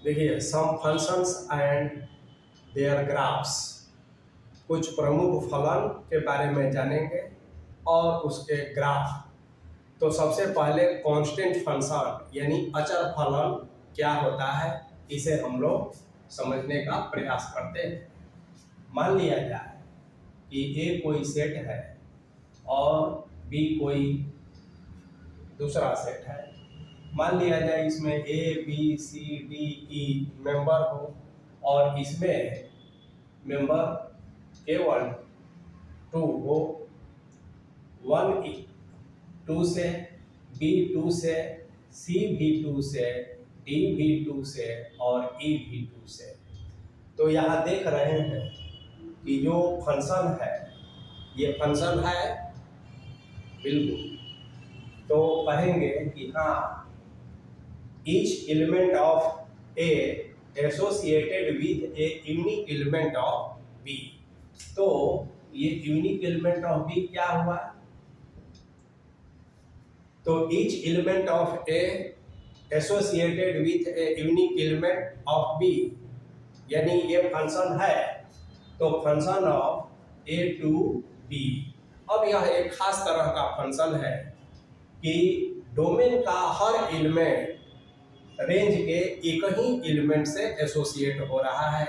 देखिए, सम functions and there graphs, कुछ प्रमुख फलन के बारे में जानेंगे और उसके ग्राफ। तो सबसे पहले कांस्टेंट फंक्शन यानी अचर फलन क्या होता है, इसे हम लोग समझने का प्रयास करते हैं। मान लिया जाए कि ए कोई सेट है और बी कोई दूसरा सेट है। मान लिया जाए इसमें A B C D E member हो और इसमें मेंबर केवल 2 हो, 1 2 से, बी 2 से, सी भी 2 से, डी भी 2 से और ई भी 2 से। तो यहाँ देख रहे हैं कि जो फंक्शन है ये फंक्शन है बिल्कुल। तो कहेंगे कि हाँ, each element of A associated with a unique element of B. तो ये यूनिक एलिमेंट ऑफ बी क्या हुआ? तो each element of A associated with a unique element of B, यानी ये फंक्शन है तो function of A to B. अब यह एक खास तरह का फंक्शन है कि डोमेन का हर एलिमेंट रेंज के एक ही एलिमेंट से एसोसिएट हो रहा है,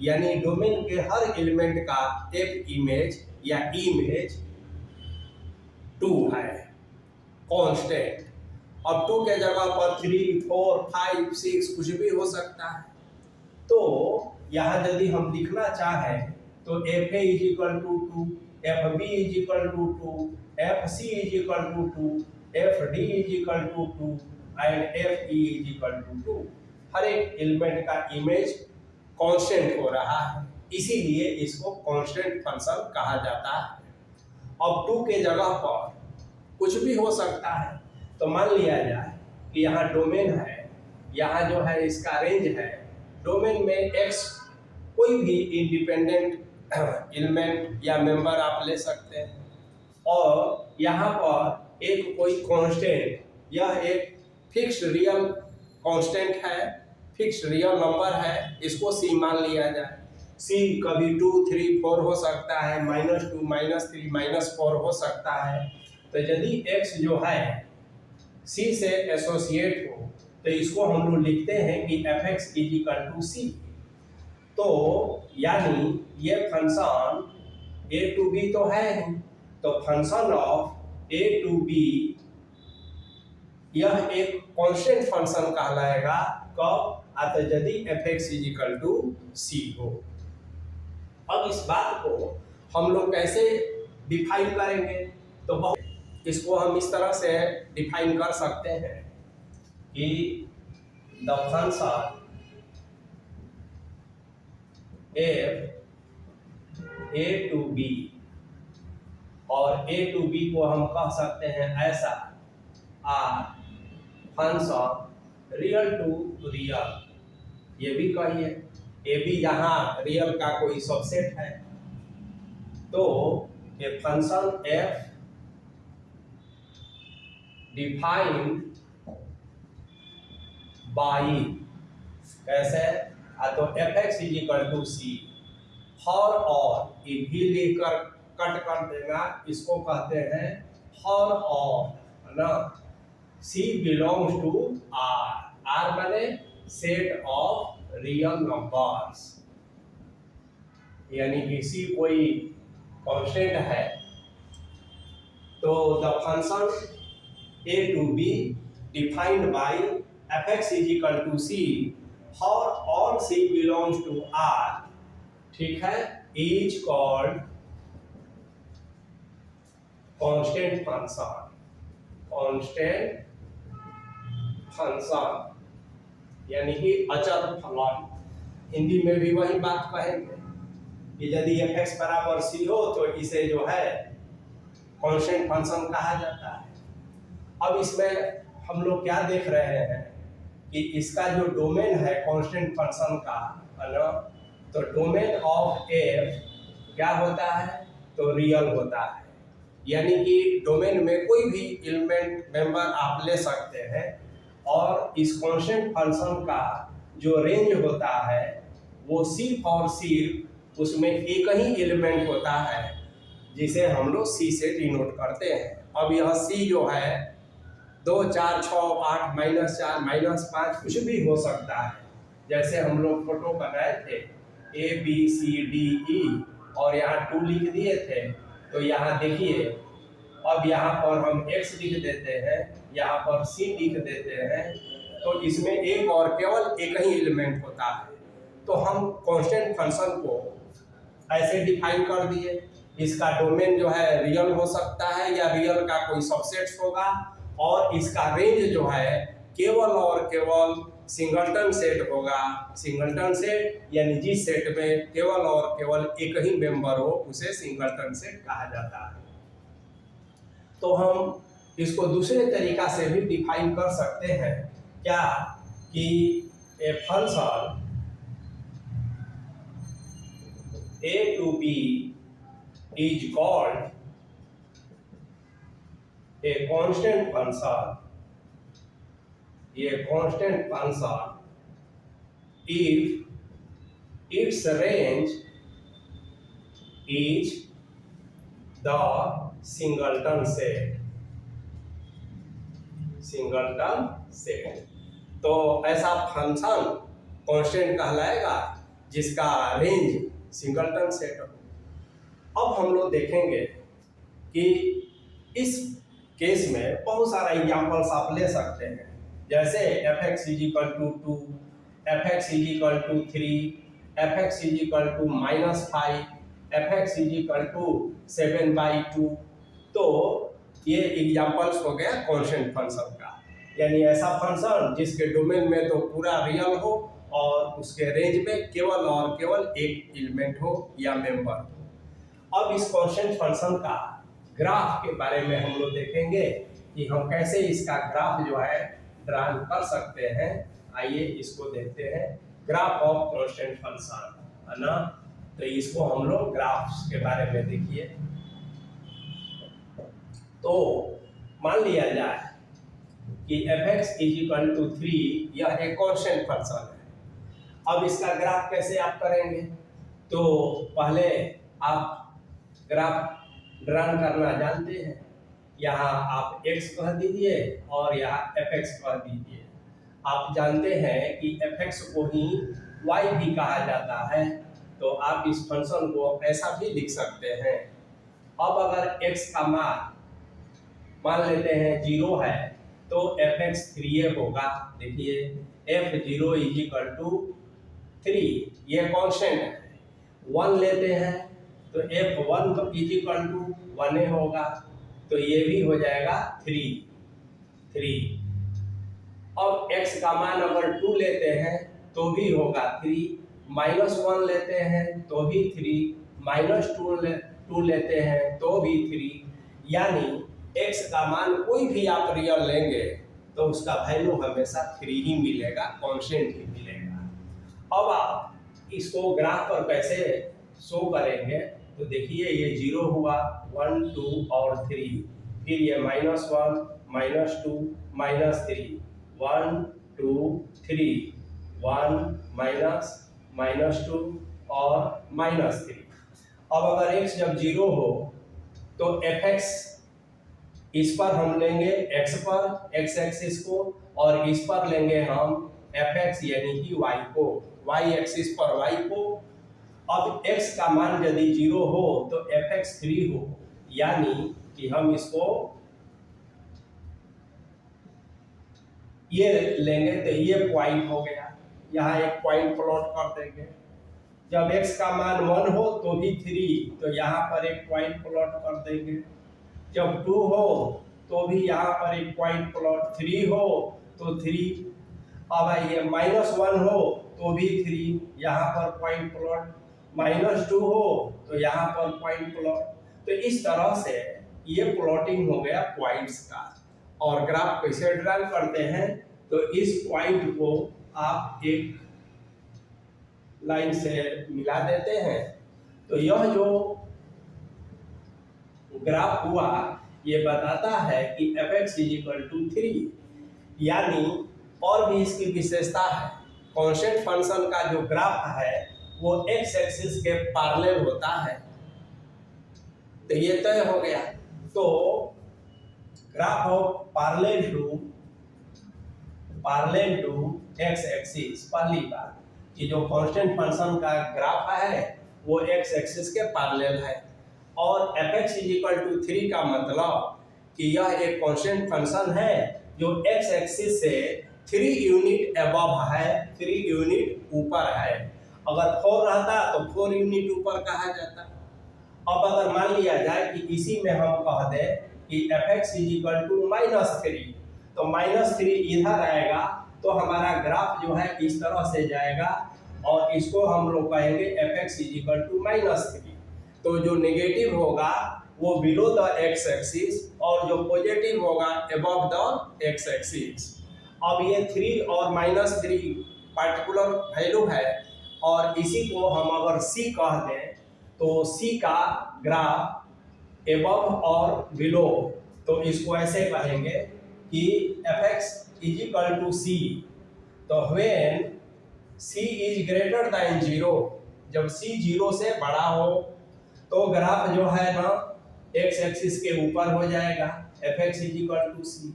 यानी डोमेन के हर एलिमेंट का एक इमेज या इमेज 2 है, कांस्टेंट। अब 2 के जगह पर 3, 4, 5, 6 कुछ भी हो सकता है। तो यहाँ यदि हम लिखना चाहें तो F A is equal to 2, F B is equal to 2, F C is equal to 2, F D is equal to 2 and F E is equal to 2। हर एक एलिमेंट का इमेज कांस्टेंट हो रहा है, इसीलिए इसको कांस्टेंट फंक्शन कहा जाता है। अब 2 के जगह पर कुछ भी हो सकता है। तो मान लिया जाए कि यहाँ डोमेन है, यहाँ जो है इसका रेंज है। डोमेन में x कोई भी इंडिपेंडेंट एलिमेंट या मेंबर आप ले सकते हैं और यहाँ पर एक कोई कांस्टेंट, यह एक फिक्स रियल कांस्टेंट है, फिक्स रियल नंबर है, इसको c मान लिया जाए। c कभी 2, 3, 4 हो सकता है, -2, -3, -4 हो सकता है। तो यदि x जो है c से एसोसिएट हो तो इसको हम लोग लिखते हैं कि fx is equal to c। तो यानी ये फंक्शन a टू b तो है ही, तो function of a to b यह एक कांस्टेंट फंक्शन कहलाएगा। कब? तो यदि fx is equal to c हो। अब इस बात को हम लोग कैसे डिफाइन करेंगे? तो इसको हम इस तरह से डिफाइन कर सकते हैं कि the function f a to b, और a टू b को हम कह सकते हैं ऐसा R function real to real. ये भी कहिए ए बी यहाँ रियल का कोई सबसेट है। तो ये फंक्शन f डिफाइंड बाई कैसे? तो fx is equal to c। For और ये भी लेकर कट कर देगा, इसको कहते हैं फॉर और, है ना? c belongs to r, r माने सेट ऑफ रियल नंबर्स, यानी कि c कोई कांस्टेंट है। तो the function a to b defined by fx is equal to c for all c belongs to r, ठीक है, is called constant function. Constant function यानी कि अचर फलन। हिंदी में भी वही बात कहेंगे कि यदि fx बराबर c हो तो इसे जो है कांस्टेंट फंक्शन कहा जाता है। अब इसमें हम लोग क्या देख रहे हैं कि इसका जो डोमेन है कांस्टेंट फंक्शन का, है ना, तो डोमेन ऑफ f क्या होता है? तो रियल होता है, यानी कि डोमेन में कोई भी एलिमेंट मेंबर आप ले सकते हैं और इस कांस्टेंट फंक्शन का जो रेंज होता है वो सिर्फ और सिर्फ उसमें एक ही एलिमेंट होता है जिसे हम लोग सी से डिनोट करते हैं। अब यह सी जो है 2, 4, 6, 8, -4, -5 कुछ भी हो सकता है। जैसे हम लोग फोटो बनाए थे ABCDE और यहाँ 2 लिख दिए थे, तो यहाँ देखिए अब यहाँ पर हम x लिख देते हैं, यहाँ पर c लिख देते हैं, तो इसमें एक और केवल एक ही एलिमेंट होता है। तो हम कांस्टेंट फंक्शन को ऐसे डिफाइन कर दिए। इसका डोमेन जो है रियल हो सकता है या रियल का कोई सबसेट होगा, और इसका रेंज जो है केवल और केवल सिंगलटन सेट होगा। सिंगलटन सेट यानी जिस सेट में केवल और केवल एक ही मेंबर हो उसे सिंगलटन सेट कहा जाता है। तो हम इसको दूसरे तरीका से भी डिफाइन कर सकते हैं, क्या कि a function A to B is called a constant function, a constant function if its range is the singleton set, singleton set. तो ऐसा फंक्शन कांस्टेंट कहलाएगा जिसका रेंज सिंगलटन सेट हो। अब हम लोग देखेंगे कि इस केस में बहुत सारा एग्जाम्पल्स आप ले सकते हैं, जैसे fx = 2, fx = 3, fx = -5, fx = 7/2। तो ये एग्जाम्पल्स हो गया कांस्टेंट फंक्शन का, यानी ऐसा फंक्शन जिसके डोमेन में तो पूरा रियल हो और उसके रेंज में केवल और केवल एक एलिमेंट हो या मेंबर हो। अब इस कांस्टेंट फंक्शन का ग्राफ के बारे में हम लोग देखेंगे कि हम कैसे इसका ग्राफ जो है ड्रा कर सकते हैं। आइए इसको देखते हैं, ग्राफ ऑफ कांस्टेंट फंक्शन, है ना। तो इसको हम लोग ग्राफ्स के बारे में देखिए। तो मान लिया जाए कि fx = 3 यह एक कांस्टेंट फंक्शन है। अब इसका ग्राफ कैसे आप करेंगे, तो पहले आप ग्राफ ड्रा करना जानते हैं। यहाँ आप x कह दीजिए और यहाँ fx कह दीजिए। आप जानते हैं कि fx को ही y भी कहा जाता है, तो आप इस फंक्शन को ऐसा भी लिख सकते हैं। अब अगर x का मान लेते हैं 0 है, तो fx 3 होगा। देखिए f0 = 3, ये कांस्टेंट है। 1 लेते हैं तो f1 = 1 होगा, तो ये भी हो जाएगा 3। अब x का मान अगर 2 लेते हैं तो भी होगा 3, -1 लेते हैं तो भी 3, -2 लेते हैं तो भी 3, यानी x का मान कोई भी आप रियल लेंगे तो उसका वैल्यू हमेशा 3 ही मिलेगा, कांस्टेंट ही मिलेगा। अब आप इसको ग्राफ पर कैसे शो करेंगे, तो देखिए ये 0 हुआ, 1, 2 और 3, फिर ये -1, -2, -3, 1, 2, 3, 1, -2 और -3। अब अगर x जब 0 हो तो fx इस पर हम लेंगे x पर, x एक्सिस को, और इस पर लेंगे हम fx यानी कि y को, y एक्सिस पर y को। अब x का मान यदि 0 हो तो fx 3 हो, यानी कि हम इसको ये लेंगे तो ये पॉइंट हो गया, यहाँ एक पॉइंट प्लॉट कर देंगे। जब x का मान 1 हो तो भी 3, तो यहाँ पर एक पॉइंट प्लॉट कर देंगे। जब 2 हो तो भी यहाँ पर एक पॉइंट प्लॉट, 3 हो तो 3। अब आइए -1 हो तो भी 3, यहाँ पर पॉइंट प्लॉट, -2 हो तो यहाँ पर पॉइंट प्लॉट। तो इस तरह से ये प्लॉटिंग हो गया पॉइंट्स का। और ग्राफ कैसे ड्रा करते हैं, तो इस पॉइंट को आप एक लाइन से मिला देते हैं, तो यह जो ग्राफ हुआ ये बताता है कि fx = 3, यानी और भी इसकी विशेषता है। कांस्टेंट फंक्शन का जो ग्राफ है वो एक्स एक्सिस के पैरेलल होता है। तो ये तय हो गया। तो graph of parallel to X axis, पहली बात कि जो कांस्टेंट फंक्शन का ग्राफ है वो एक्स एक्सिस के पैरेलल है, और fx = 3 का मतलब कि यह एक कांस्टेंट फंक्शन है जो एक्स एक्सिस से 3 यूनिट अबव है, 3 यूनिट ऊपर है। अगर 4 रहता तो 4 यूनिट ऊपर कहा जाता। अब अगर मान लिया जाए कि इसी में हम कह दें कि fx = -3, तो -3 इधर आएगा तो हमारा ग्राफ जो है इस तरह से जाएगा, और इसको हम लोग कहेंगे fx = -3। तो जो नेगेटिव होगा वो बिलो द एक्स एक्सिस, और जो पॉजिटिव होगा अबव द एक्स एक्सिस। अब ये 3 और -3 पार्टिकुलर वैल्यू है, और इसी को हम अगर c कह दें तो c का ग्राफ अबव और बिलो, तो इसको ऐसे कहेंगे कि fx = c। तो when c is greater than 0, जब c 0 से बड़ा हो तो ग्राफ जो है ना एक्स एक्सिस के ऊपर हो जाएगा, fx = c।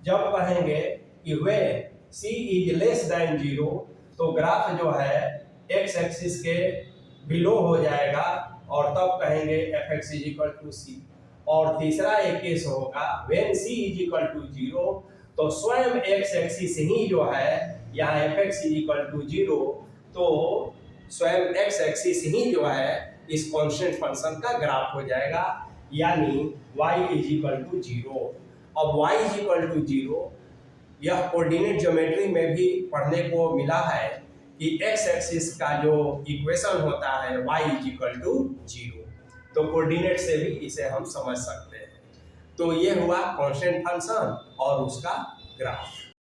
जब कहेंगे कि when c is less than 0, तो ग्राफ जो है एक्स एक्सिस के बिलो हो जाएगा, और तब कहेंगे fx = c। और तीसरा एक केस होगा व्हेन c = 0, तो स्वयं एक्स एक्सिस ही जो है यहाँ fx = 0, तो स्वयं एक्स एक्सिस ही जो है इस कांस्टेंट फंक्शन का ग्राफ हो जाएगा, यानी y = 0। अब y = 0 यह कोऑर्डिनेट ज्योमेट्री में भी पढ़ने को मिला है कि एक्स एक्सिस का जो इक्वेशन होता है y = 0, तो कोऑर्डिनेट से भी इसे हम समझ सकते हैं। तो ये हुआ कांस्टेंट फंक्शन और उसका ग्राफ।